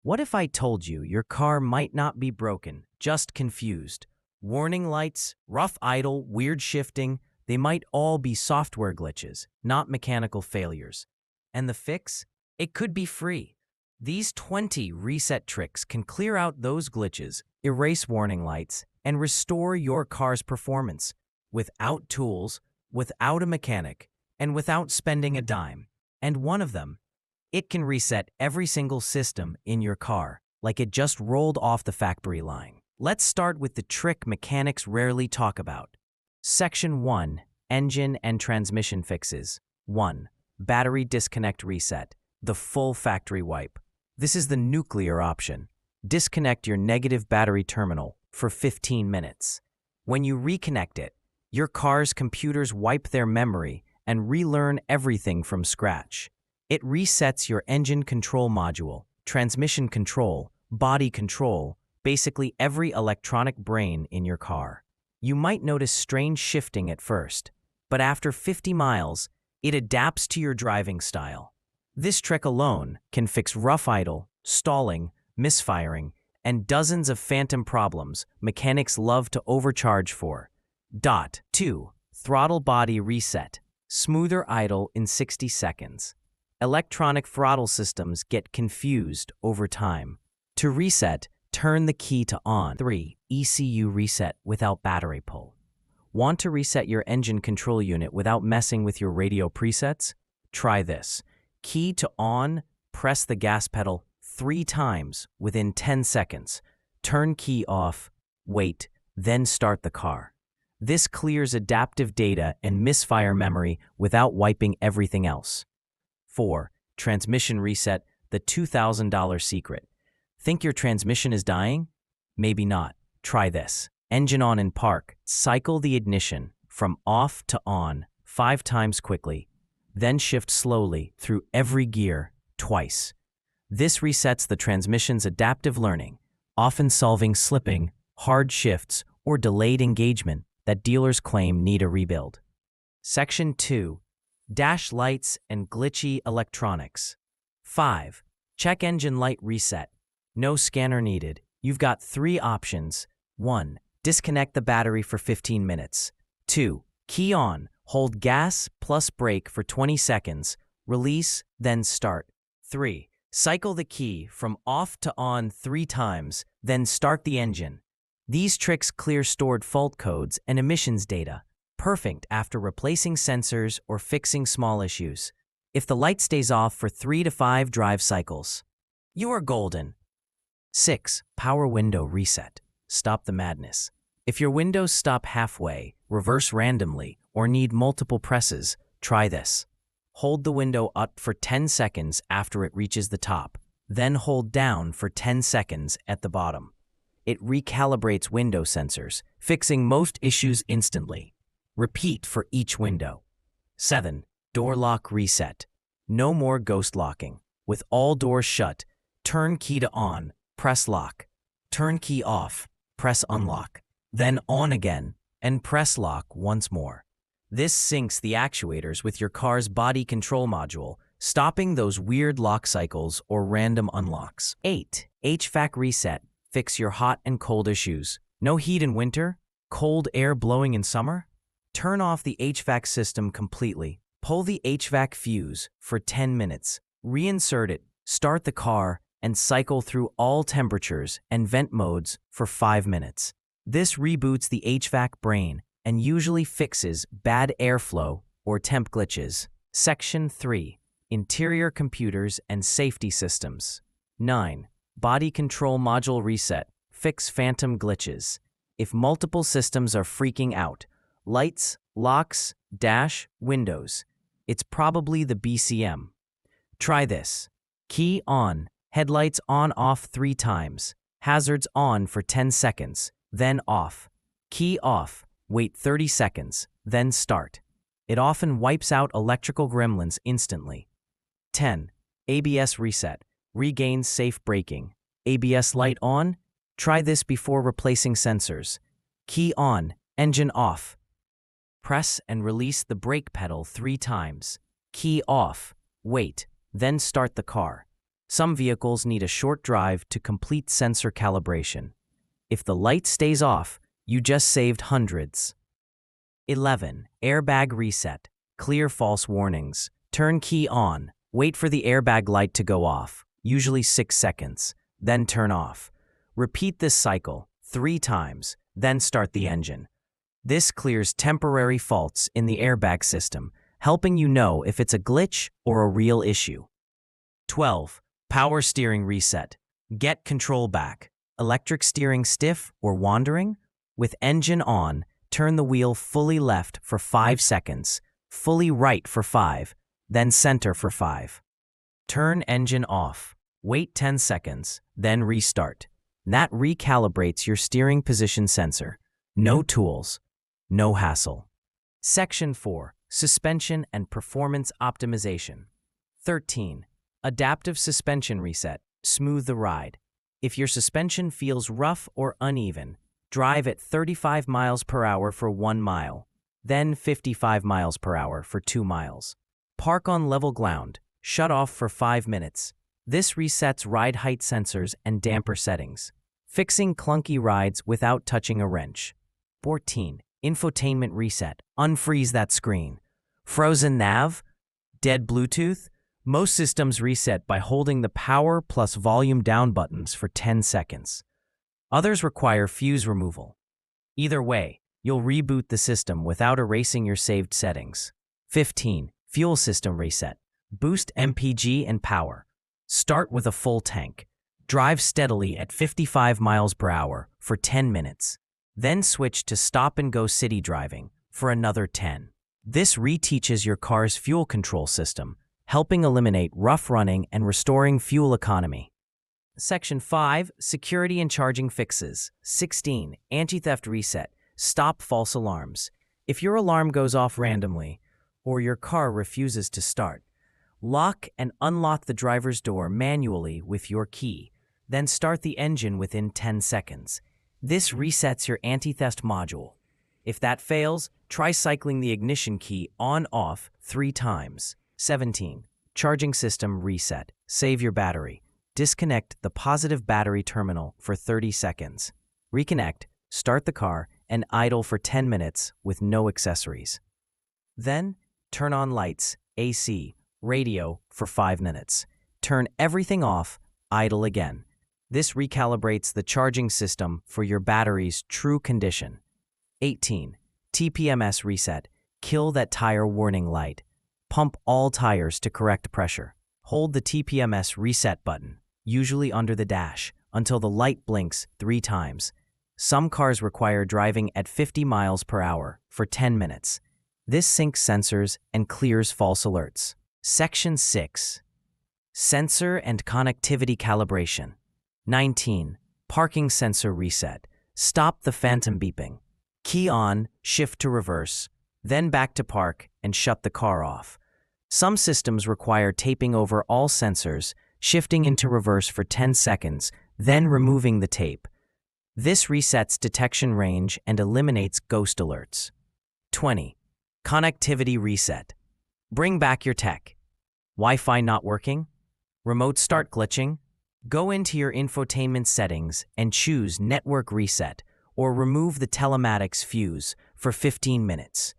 What if I told you your car might not be broken, just confused? Warning lights, rough idle, weird shifting, they might all be software glitches, not mechanical failures. And the fix? It could be free. These 20 reset tricks can clear out those glitches, erase warning lights, and restore your car's performance without tools, without a mechanic, and without spending a dime. And one of them, it can reset every single system in your car, like it just rolled off the factory line. Let's start with the trick mechanics rarely talk about. Section 1. Engine and transmission fixes. 1. Battery disconnect reset. The full factory wipe. This is the nuclear option. Disconnect your negative battery terminal for 15 minutes. When you reconnect it, your car's computers wipe their memory and relearn everything from scratch. It resets your engine control module, transmission control, body control, basically every electronic brain in your car. You might notice strange shifting at first, but after 50 miles, it adapts to your driving style. This trick alone can fix rough idle, stalling, misfiring, and dozens of phantom problems mechanics love to overcharge for. 2. Throttle body reset. Smoother idle in 60 seconds. Electronic throttle systems get confused over time. To reset, turn the key to on. 3. ECU reset without battery pull. Want to reset your engine control unit without messing with your radio presets? Try this. Key to on, press the gas pedal 3 times within 10 seconds. Turn key off, wait, then start the car. This clears adaptive data and misfire memory without wiping everything else. 4. Transmission reset, the $2,000 secret. Think your transmission is dying? Maybe not. Try this. Engine on in park. Cycle the ignition from off to on 5 times quickly, then shift slowly through every gear twice. This resets the transmission's adaptive learning, often solving slipping, hard shifts, or delayed engagement that dealers claim need a rebuild. Section 2. Dash lights and glitchy electronics. 5. Check engine light reset. No scanner needed. You've got 3 options. 1. Disconnect the battery for 15 minutes. 2. Key on. Hold gas plus brake for 20 seconds. Release, then start. 3. Cycle the key from off to on 3 times, then start the engine. These tricks clear stored fault codes and emissions data. Perfect after replacing sensors or fixing small issues. If the light stays off for 3 to 5 drive cycles, you are golden. 6. Power window reset. Stop the madness. If your windows stop halfway, reverse randomly, or need multiple presses, try this. Hold the window up for 10 seconds after it reaches the top, then hold down for 10 seconds at the bottom. It recalibrates window sensors, fixing most issues instantly. Repeat for each window. 7. Door lock reset. No more ghost locking. With all doors shut, turn key to on, press lock. Turn key off, press unlock. Then on again, and press lock once more. This syncs the actuators with your car's body control module, stopping those weird lock cycles or random unlocks. 8. HVAC reset. Fix your hot and cold issues. No heat in winter? Cold air blowing in summer? Turn off the HVAC system completely. Pull the HVAC fuse for 10 minutes. Reinsert it, start the car, and cycle through all temperatures and vent modes for 5 minutes. This reboots the HVAC brain and usually fixes bad airflow or temp glitches. Section 3. Interior computers and safety systems. 9. Body control module reset. Fix phantom glitches. If multiple systems are freaking out, lights, locks, dash, windows, it's probably the BCM. Try this. Key on. Headlights on-off 3 times. Hazards on for 10 seconds, then off. Key off. Wait 30 seconds, then start. It often wipes out electrical gremlins instantly. 10. ABS reset. Regain safe braking. ABS light on? Try this before replacing sensors. Key on. Engine off. Press and release the brake pedal 3 times. Key off. Wait, then start the car. Some vehicles need a short drive to complete sensor calibration. If the light stays off, you just saved hundreds. 11. Airbag reset. Clear false warnings. Turn key on. Wait for the airbag light to go off, usually 6 seconds, then turn off. Repeat this cycle 3 times, then start the engine. This clears temporary faults in the airbag system, helping you know if it's a glitch or a real issue. 12. Power steering reset. Get control back. Electric steering stiff or wandering? With engine on, turn the wheel fully left for 5 seconds, fully right for 5, then center for 5. Turn engine off. Wait 10 seconds, then restart. That recalibrates your steering position sensor. No tools, no hassle. Section 4. Suspension and Performance Optimization. 13. Adaptive Suspension Reset. Smooth the ride. If your suspension feels rough or uneven, drive at 35 miles per hour for 1 mile, then 55 miles per hour for 2 miles. Park on level ground. Shut off for 5 minutes. This resets ride height sensors and damper settings, fixing clunky rides without touching a wrench. 14. Infotainment reset. Unfreeze that screen. Frozen nav? Dead Bluetooth? Most systems reset by holding the power plus volume down buttons for 10 seconds. Others require fuse removal. Either way, you'll reboot the system without erasing your saved settings. 15. Fuel system reset. Boost MPG and power. Start with a full tank. Drive steadily at 55 miles per hour for 10 minutes. Then switch to stop-and-go city driving for another 10. This reteaches your car's fuel control system, helping eliminate rough running and restoring fuel economy. Section 5. Security and Charging Fixes. 16. Anti-theft reset. Stop false alarms. If your alarm goes off randomly, or your car refuses to start, lock and unlock the driver's door manually with your key, then start the engine within 10 seconds. This resets your anti-theft module. If that fails, try cycling the ignition key on-off 3 times. 17. Charging system reset. Save your battery. Disconnect the positive battery terminal for 30 seconds. Reconnect, start the car, and idle for 10 minutes with no accessories. Then, turn on lights, AC, radio for 5 minutes. Turn everything off, idle again. This recalibrates the charging system for your battery's true condition. 18. TPMS reset. Kill that tire warning light. Pump all tires to correct pressure. Hold the TPMS reset button, usually under the dash, until the light blinks 3 times. Some cars require driving at 50 miles per hour for 10 minutes. This syncs sensors and clears false alerts. Section 6. Sensor and Connectivity Calibration. 19. Parking Sensor Reset. Stop the phantom beeping. Key on, shift to reverse, then back to park and shut the car off. Some systems require taping over all sensors, shifting into reverse for 10 seconds, then removing the tape. This resets detection range and eliminates ghost alerts. 20. Connectivity Reset. Bring back your tech. Wi-Fi not working? Remote start glitching? Go into your infotainment settings and choose Network Reset or remove the telematics fuse for 15 minutes.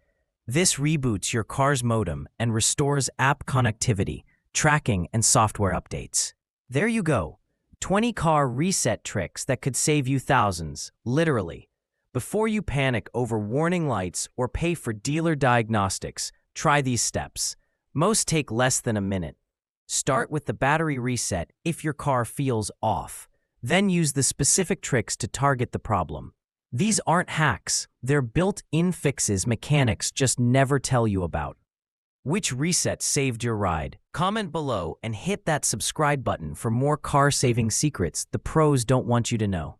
This reboots your car's modem and restores app connectivity, tracking, and software updates. There you go. 20 car reset tricks that could save you thousands, literally. Before you panic over warning lights or pay for dealer diagnostics, try these steps. Most take less than a minute. Start with the battery reset if your car feels off. Then use the specific tricks to target the problem. These aren't hacks. They're built-in fixes mechanics just never tell you about. Which reset saved your ride? Comment below and hit that subscribe button for more car-saving secrets the pros don't want you to know.